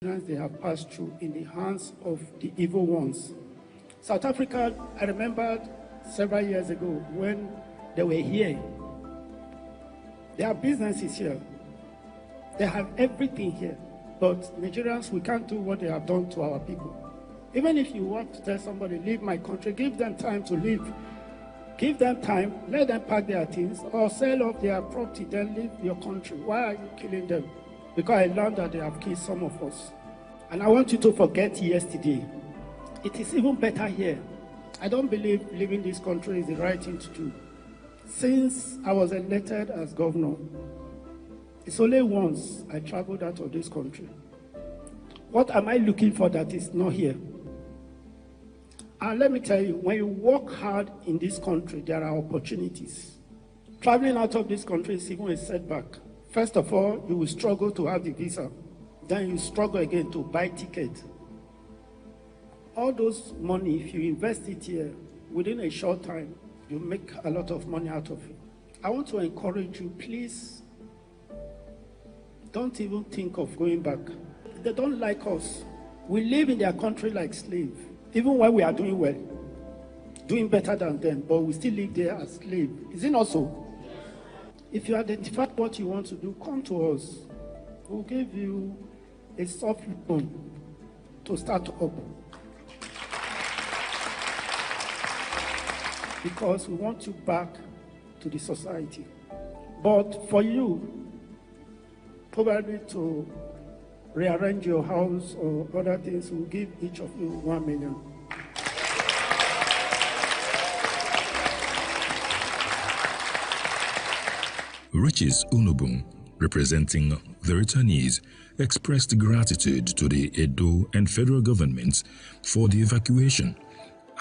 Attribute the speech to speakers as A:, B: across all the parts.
A: They have passed through in the hands of the evil ones. South Africa, I remembered several years ago when they were here. They have businesses here. They have everything here. But Nigerians, we can't do what they have done to our people. Even if you want to tell somebody, leave my country, give them time to leave. Give them time, let them pack their things, or sell off their property, then leave your country. Why are you killing them? Because I learned that they have killed some of us. And I want you to forget yesterday. It is even better here. I don't believe leaving this country is the right thing to do. Since I was elected as governor, it's only once I traveled out of this country. What am I looking for that is not here? And let me tell you, when you work hard in this country, there are opportunities. Traveling out of this country is even a setback. First of all, you will struggle to have the visa. Then you struggle again to buy ticket. All those money, if you invest it here, within a short time, you make a lot of money out of it. I want to encourage you, please, don't even think of going back. They don't like us. We live in their country like slaves, even when we are doing well, doing better than them, but we still live there as slaves. Is it not so? If you identify what you want to do, come to us. We'll give you a soft loan to start up. Because we want you back to the society. But for you, probably to rearrange your house or other things, we'll give each of you 1 million.
B: Riches Unubum, representing the returnees, expressed gratitude to the Edo and federal governments for the evacuation.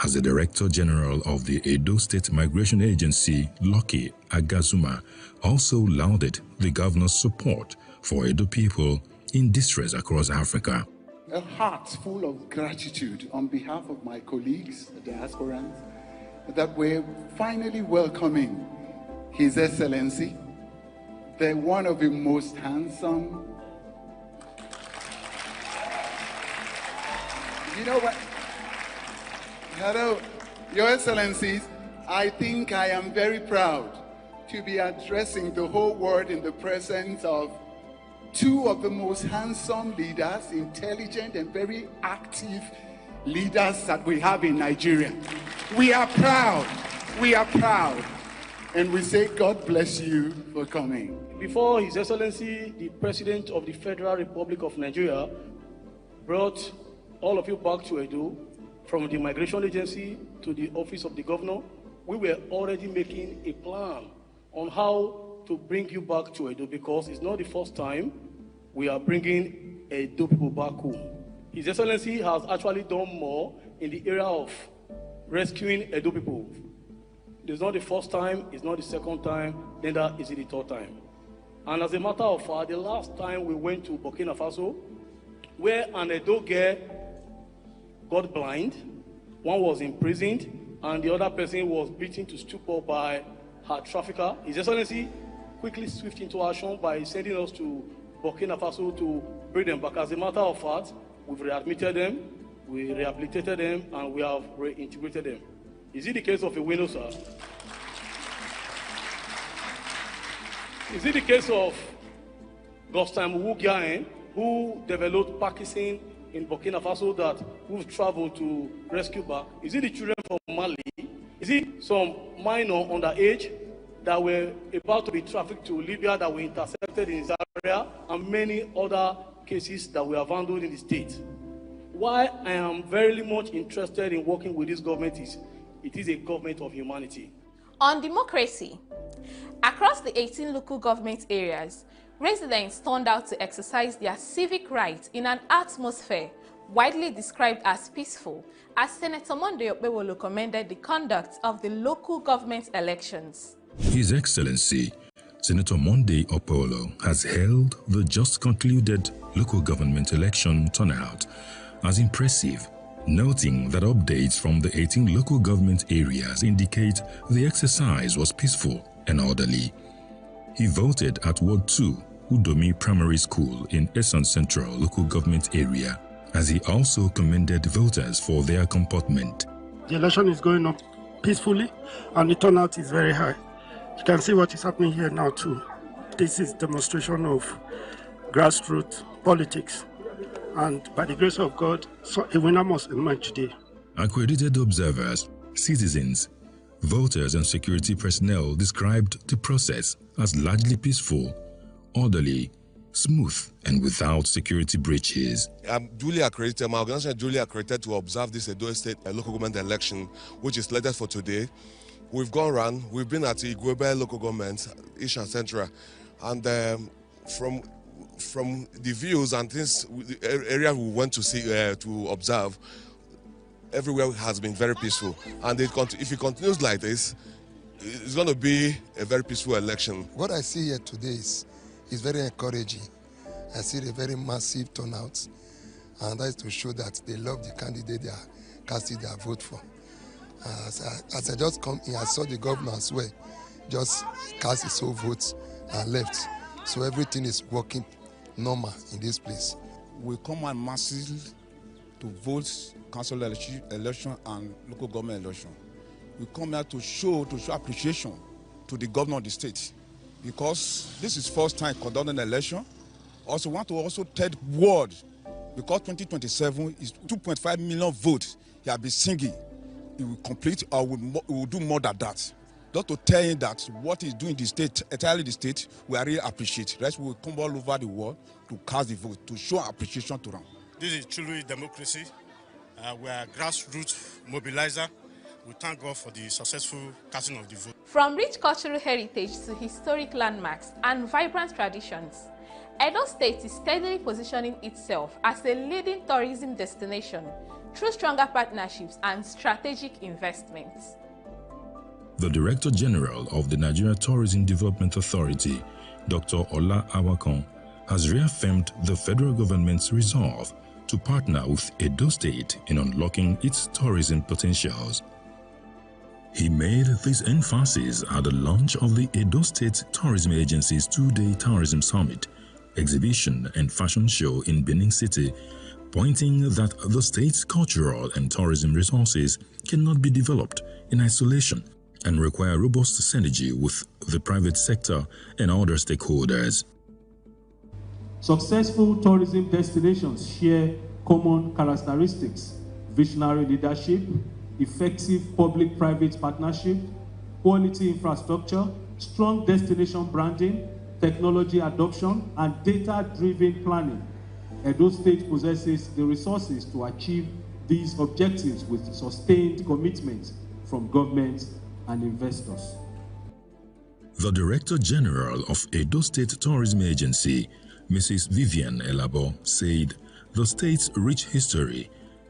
B: As the Director General of the Edo State Migration Agency, Lucky Agazuma, also lauded the governor's support for Edo people in distress across Africa.
C: A heart full of gratitude on behalf of my colleagues, the diasporans, that we're finally welcoming His Excellency, the one of the most handsome. You know what? Hello, Your Excellencies. I think I am very proud to be addressing the whole world in the presence of two of the most handsome leaders, intelligent and very active leaders that we have in Nigeria. We are proud. We are proud. And we say, God bless you for coming.
D: Before His Excellency, the President of the Federal Republic of Nigeria, brought all of you back to Edo, from the Migration Agency to the Office of the Governor, we were already making a plan on how to bring you back to Edo, because it's not the first time we are bringing Edo people back home. His Excellency has actually done more in the area of rescuing Edo people. It's not the first time, it's not the second time, neither is it the third time. And as a matter of fact, the last time we went to Burkina Faso, where an Edo girl got blind, one was imprisoned, and the other person was beaten to stupor by her trafficker. His Excellency quickly switched into action by sending us to Burkina Faso to bring them back. As a matter of fact, we've readmitted them, we rehabilitated them, and we have reintegrated them. Is it the case of a winner, sir? Is it the case of Gostam Wugiaen, who developed Parkinson in Burkina Faso, that we've traveled to rescue back? Is it the children from Mali? Is it some minor underage that were about to be trafficked to Libya that were intercepted in Zaria, and many other cases that we have handled in the state? Why I am very much interested in working with this government is it is a government of humanity.
E: On democracy, across the 18 local government areas, residents turned out to exercise their civic rights in an atmosphere widely described as peaceful, as Senator Monday Okpewolo commended the conduct of the local government elections.
B: His Excellency, Senator Monday Okpewolo, has hailed the just concluded local government election turnout as impressive, noting that updates from the 18 local government areas indicate the exercise was peaceful and orderly. He voted at Ward 2 Udomi Primary School in Esan Central local government area, as he also commended voters for their comportment.
A: The election is going on peacefully and the turnout is very high. You can see what is happening here now too. This is demonstration of grassroots politics, and by the grace of God, so a winner must emerge today.
B: Accredited observers, citizens, voters and security personnel described the process as largely peaceful, orderly, smooth and without security breaches.
F: I'm duly accredited, my organization is duly accredited to observe this Edo State local government election, which is slated for today. We've gone around, we've been at Igwebe local government, East and Central, and from the views and things, the area we went to see, to observe, everywhere has been very peaceful. And if it continues like this, it's going to be a very peaceful election.
G: What I see here today is very encouraging. I see a very massive turnout, and that is to show that they love the candidate they are casting their vote for. As I just come in, I saw the governor as well, just cast his own votes and left. So everything is working normal in this place.
H: We come and massively to vote council election and local government election. We come here to show appreciation to the governor of the state, because this is first time conducting an election. Also want to also tell the world, because 2027 is 2.5 million votes he has been singing. He will complete or we will do more than that. Just to tell him that what he's doing in the state, entirely the state, we are really appreciate. Rest we will come all over the world to cast the vote, to show appreciation to them.
I: This is truly democracy. We are a grassroots mobilizer. We thank God for the successful casting of the vote.
E: From rich cultural heritage to historic landmarks and vibrant traditions, Edo State is steadily positioning itself as a leading tourism destination through stronger partnerships and strategic investments.
B: The Director General of the Nigeria Tourism Development Authority, Dr. Ola Awakon, has reaffirmed the federal government's resolve to partner with Edo State in unlocking its tourism potentials. He made this emphasis at the launch of the Edo State Tourism Agency's two-day tourism summit, exhibition and fashion show in Benin City, pointing that the state's cultural and tourism resources cannot be developed in isolation and require robust synergy with the private sector and other stakeholders.
J: Successful tourism destinations share common characteristics: visionary leadership, effective public-private partnership, quality infrastructure, strong destination branding, technology adoption, and data-driven planning. Edo State possesses the resources to achieve these objectives with sustained commitment from government and investors.
B: The Director General of Edo State Tourism Agency, Mrs. Vivian Elabo, said the state's rich history,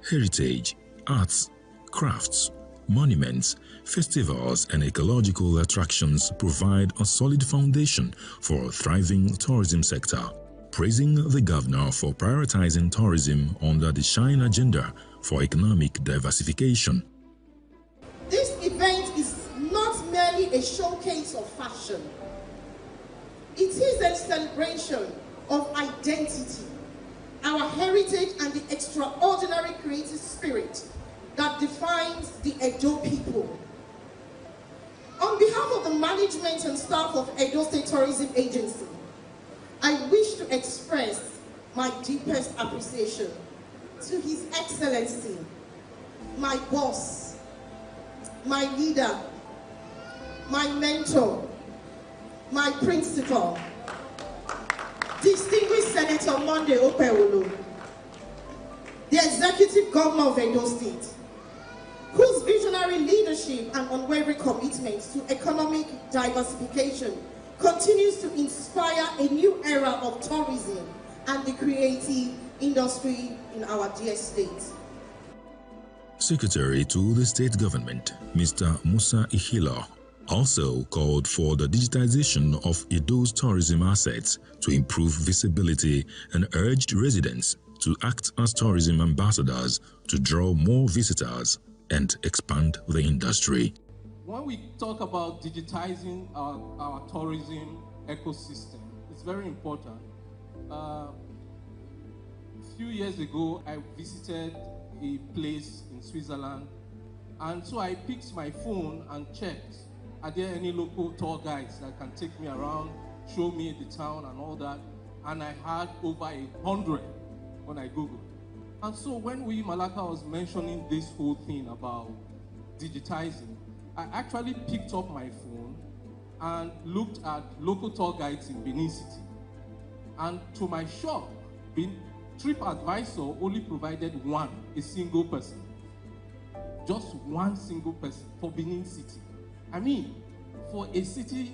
B: heritage, arts, crafts, monuments, festivals and ecological attractions provide a solid foundation for a thriving tourism sector, praising the governor for prioritizing tourism under the Shine Agenda for economic diversification.
K: This event is not merely a showcase of fashion. It is a celebration of identity, our heritage and the extraordinary creative spirit that defines the Edo people. On behalf of the management and staff of Edo State Tourism Agency, I wish to express my deepest appreciation to His Excellency, my boss, my leader, my mentor, my principal, distinguished Senator Monday Opewolo, the Executive Governor of Edo State, whose visionary leadership and unwavering commitment to economic diversification continues to inspire a new era of tourism and the creative industry in our dear state.
B: Secretary to the state government, Mr. Musa Ihila, also called for the digitization of Edo's tourism assets to improve visibility and urged residents to act as tourism ambassadors to draw more visitors and expand the industry.
J: When we talk about digitizing our tourism ecosystem, it's very important. A few years ago, I visited a place in Switzerland, and so I picked my phone and checked, are there any local tour guides that can take me around, show me the town and all that, and I had over 100 when I Googled. And so when Malaka was mentioning this whole thing about digitizing, I actually picked up my phone and looked at local tour guides in Benin City. And to my shock, TripAdvisor only provided a single person. Just one single person for Benin City. I mean, for a city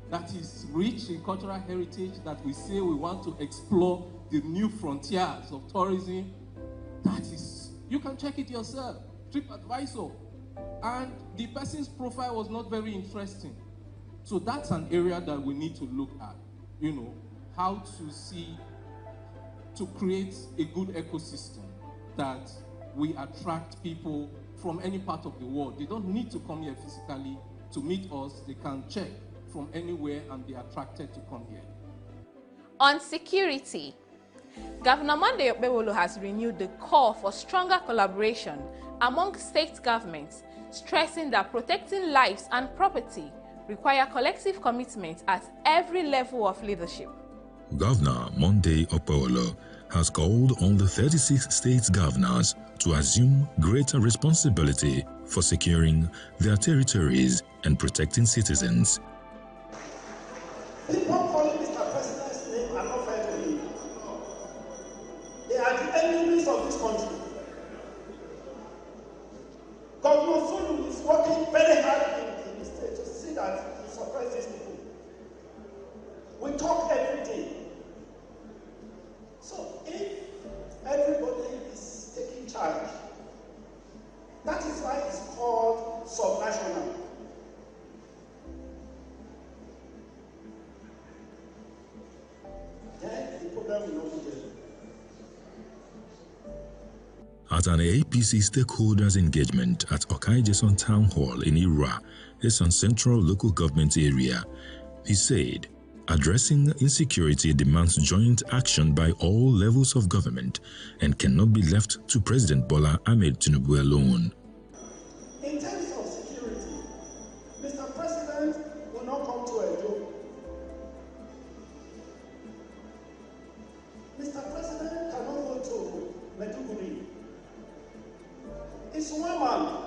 J: that is rich in cultural heritage, that we say we want to explore the new frontiers of tourism, that is, you can check it yourself, TripAdvisor. And the person's profile was not very interesting. So that's an area that we need to look at, how to create a good ecosystem that we attract people from any part of the world. They don't need to come here physically to meet us. They can check from anywhere and be attracted to come here.
E: On security, Governor Monday Okpebholo has renewed the call for stronger collaboration among state governments, stressing that protecting lives and property require collective commitment at every level of leadership.
B: Governor Monday Okpebholo has called on the 36 state governors to assume greater responsibility for securing their territories and protecting citizens.
A: People calling Mr. President's name are not fair to him. They are the enemies of this country. Governor Sulu is working very hard in the state to see that he suppresses these people. We talk every day. So if everybody is taking charge, that is why it's called subnational. Then the problem will not be there.
B: At an APC stakeholders engagement at Okaijeson Town Hall in Ira, a central local government area, he said, addressing insecurity demands joint action by all levels of government and cannot be left to President Bola Ahmed Tinubu alone.
A: In terms of security, Mr. President will not come to Edo. Mr. President cannot go to Maiduguri. It's one man.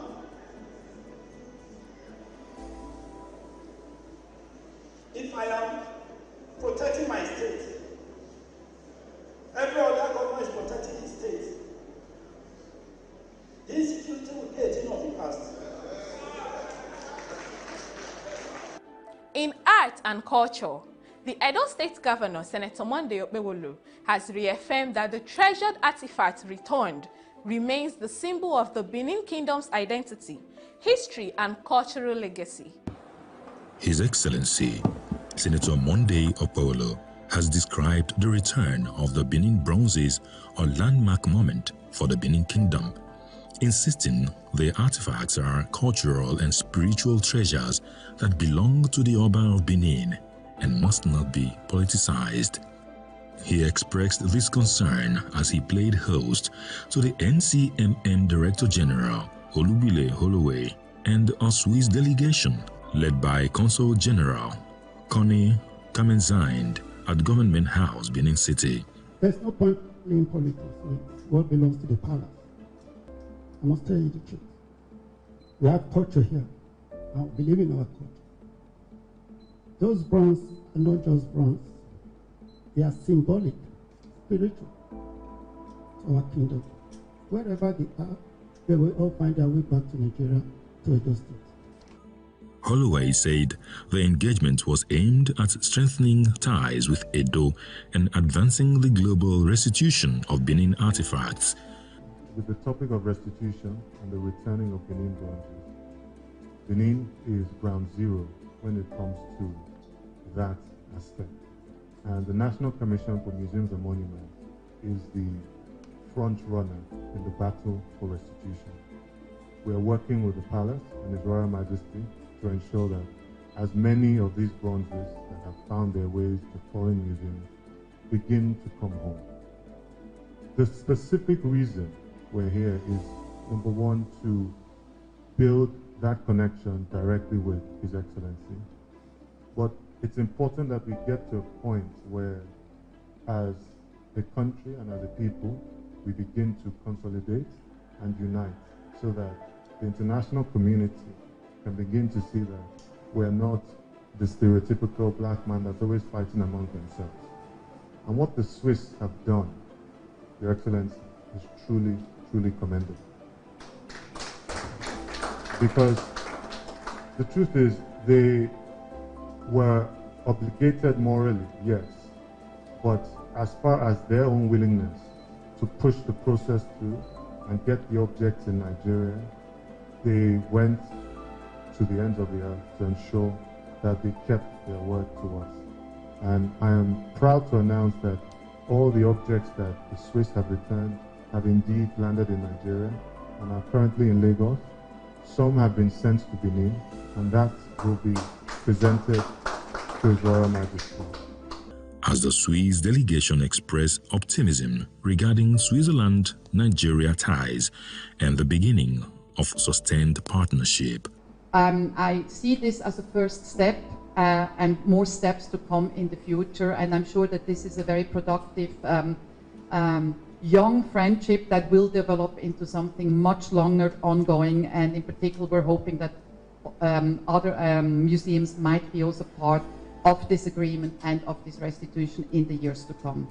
A: If I am protecting my state, every other government is protecting his state. The insecurity will be a thing of the past.
E: In art and culture, the Edo State Governor, Senator Monday Okpebholo, has reaffirmed that the treasured artifact returned remains the symbol of the Benin Kingdom's identity, history, and cultural legacy.
B: His Excellency, Senator Monday Okpebholo, has described the return of the Benin bronzes a landmark moment for the Benin Kingdom, insisting the artifacts are cultural and spiritual treasures that belong to the Oba of Benin and must not be politicized. He expressed this concern as he played host to the NCMM Director General Olubile Holloway and a Swiss delegation led by Consul General Connie Kamenzind at Government House, Benin City.
A: There's no point playing politics with what belongs to the palace. I must tell you the truth. We have culture here. I believe in our culture. Those bronze are not just bronze. They are symbolic, spiritual to our kingdom. Wherever they are, they will all find their way back to Nigeria, to Edo State.
B: Holloway said the engagement was aimed at strengthening ties with Edo and advancing the global restitution of Benin artifacts.
L: With the topic of restitution and the returning of Benin bronzes, Benin is ground zero when it comes to that aspect. And the National Commission for Museums and Monuments is the front runner in the battle for restitution. We are working with the Palace and His Royal Majesty to ensure that as many of these bronzes that have found their ways to foreign museums begin to come home. The specific reason we're here is, number one, to build that connection directly with His Excellency. But it's important that we get to a point where, as a country and as a people, we begin to consolidate and unite so that the international community can begin to see that we're not the stereotypical black man that's always fighting among themselves. And what the Swiss have done, Your Excellency, is truly, truly commendable. Because the truth is, they were obligated morally, yes, but as far as their own willingness to push the process through and get the objects in Nigeria, they went to the ends of the earth to ensure that they kept their word to us. And I am proud to announce that all the objects that the Swiss have returned have indeed landed in Nigeria and are currently in Lagos. Some have been sent to Benin, and that will be presented to His Royal Majesty.
B: As the Swiss delegation expressed optimism regarding Switzerland-Nigeria ties and the beginning of sustained partnership.
M: I see this as a first step and more steps to come in the future, and I'm sure that this is a very productive young friendship that will develop into something much longer ongoing, and in particular we're hoping that other museums might be also part of this agreement and of this restitution in the years to come.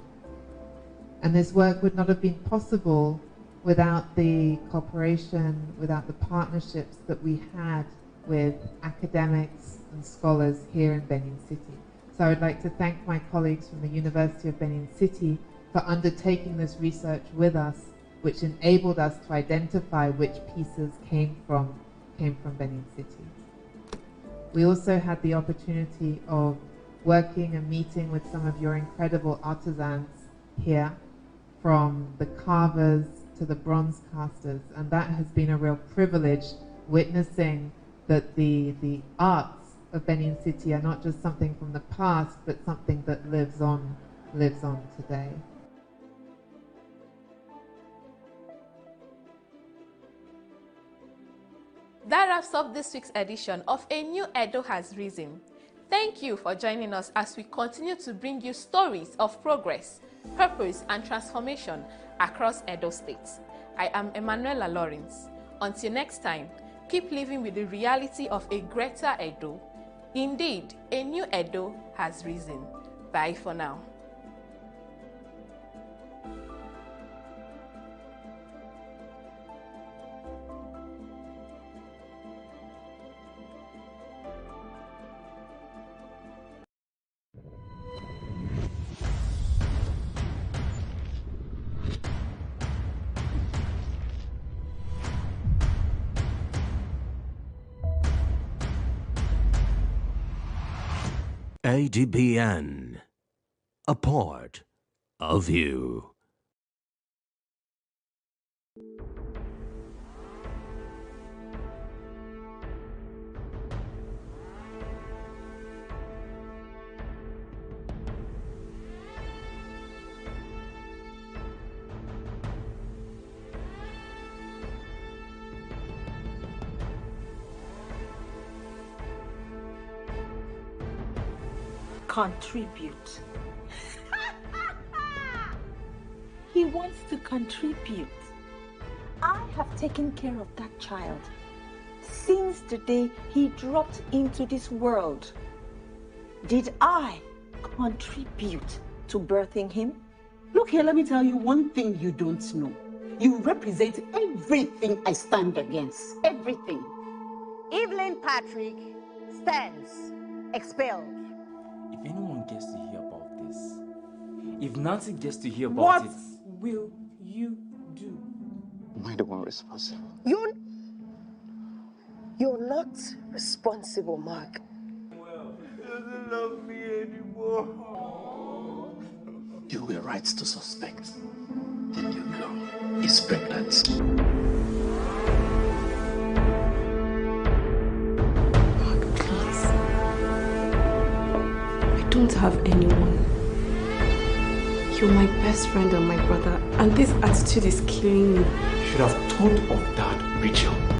N: And this work would not have been possible without the cooperation, without the partnerships that we had with academics and scholars here in Benin City. So I would like to thank my colleagues from the University of Benin City for undertaking this research with us, which enabled us to identify which pieces came from Benin City. We also had the opportunity of working and meeting with some of your incredible artisans here, from the carvers to the bronze casters, and that has been a real privilege, witnessing that the arts of Benin City are not just something from the past, but something that lives on today.
E: That wraps up this week's edition of A New Edo Has Risen. Thank you for joining us as we continue to bring you stories of progress, purpose, and transformation across Edo State. I am Emanuela Lawrence. Until next time, keep living with the reality of a greater Edo. Indeed, a new Edo has risen. Bye for now.
O: ADBN, a part of you.
P: Contribute. He wants to contribute. I have taken care of that child since the day he dropped into this world. Did I contribute to birthing him?
Q: Look here, let me tell you one thing you don't know. You represent everything I stand against. Everything.
R: Evelyn Patrick stands expelled.
S: If anyone gets to hear about this, if Nancy gets to hear about it,
Q: what will you do?
T: Am I the one responsible?
R: You're not responsible, Mark.
Q: He doesn't love me anymore.
T: You were right to suspect. The new girl is pregnant.
R: Mark, please.
U: have anyone. You're my best friend and my brother, and this attitude is killing me.
T: You should have thought of that, Rachel.